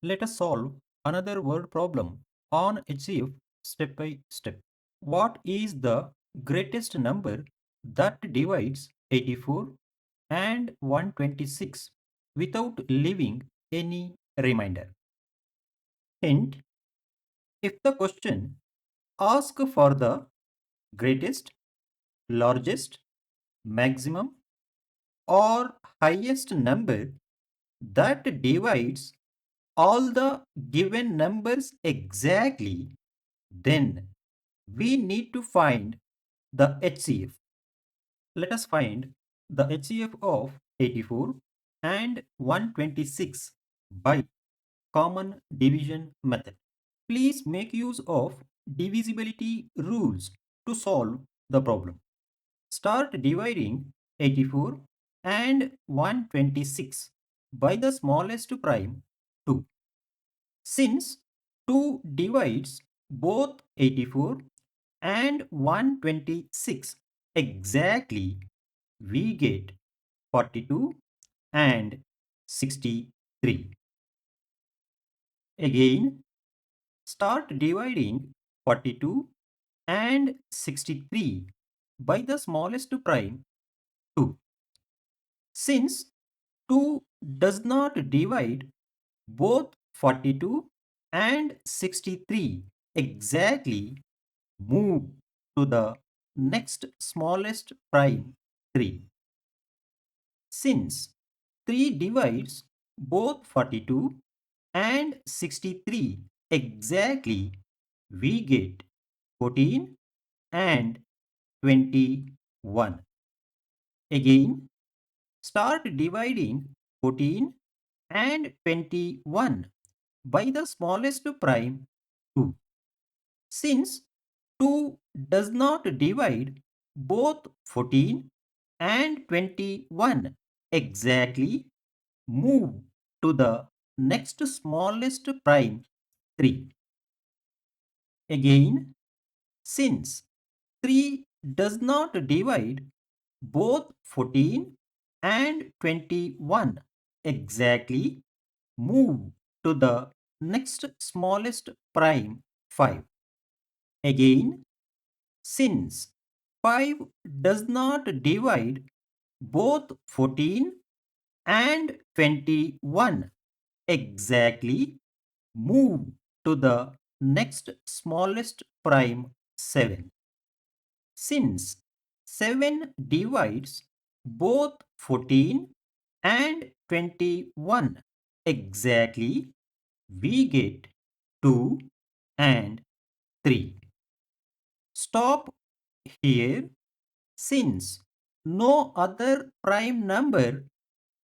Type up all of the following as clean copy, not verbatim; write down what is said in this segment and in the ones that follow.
Let us solve another word problem on HCF step by step. What is the greatest number that divides 84 and 126 without leaving any remainder? Hint: if the question asks for the greatest, largest, maximum, or highest number that divides all the given numbers exactly, then we need to find the HCF. Let us find the HCF of 84 and 126 by common division method. Please make use of divisibility rules to solve the problem. Start dividing 84 and 126 by the smallest prime 2. Since 2 divides both 84 and 126 exactly, we get 42 and 63. Again, start dividing 42 and 63 by the smallest prime 2. Since 2 does not divide both 42 and 63 exactly, move to the next smallest prime 3. Since 3 divides both 42 and 63 exactly, we get 14 and 21. Again, start dividing 14 and 21 by the smallest prime 2. Since 2 does not divide both 14 and 21 exactly, move to the next smallest prime 3. Again, since 3 does not divide both 14 and 21 exactly, move to the next smallest prime 5. Again, since 5 does not divide both 14 and 21 exactly, move to the next smallest prime 7. Since 7 divides both 14 and 21 exactly, we get 2 and 3. Stop here since no other prime number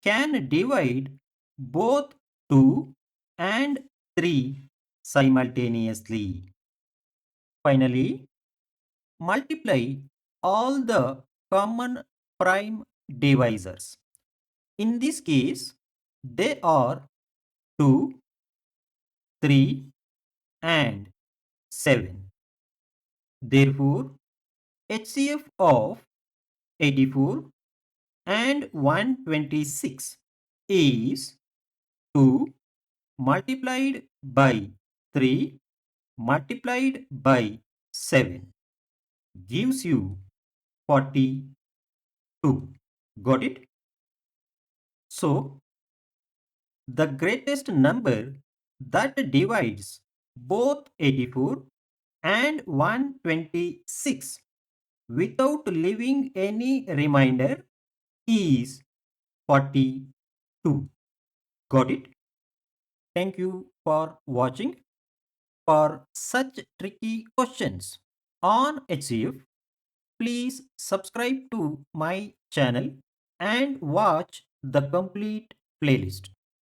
can divide both 2 and 3 simultaneously. Finally, multiply all the common prime divisors. In this case, they are 2, 3 and 7. Therefore, HCF of 84 and 126 is 2 multiplied by 3 multiplied by 7 gives you 42. Got it? So, the greatest number that divides both 84 and 126 without leaving any remainder is 42. Got it? Thank you for watching. For such tricky questions on HCF, please subscribe to my channel and watch the complete playlist.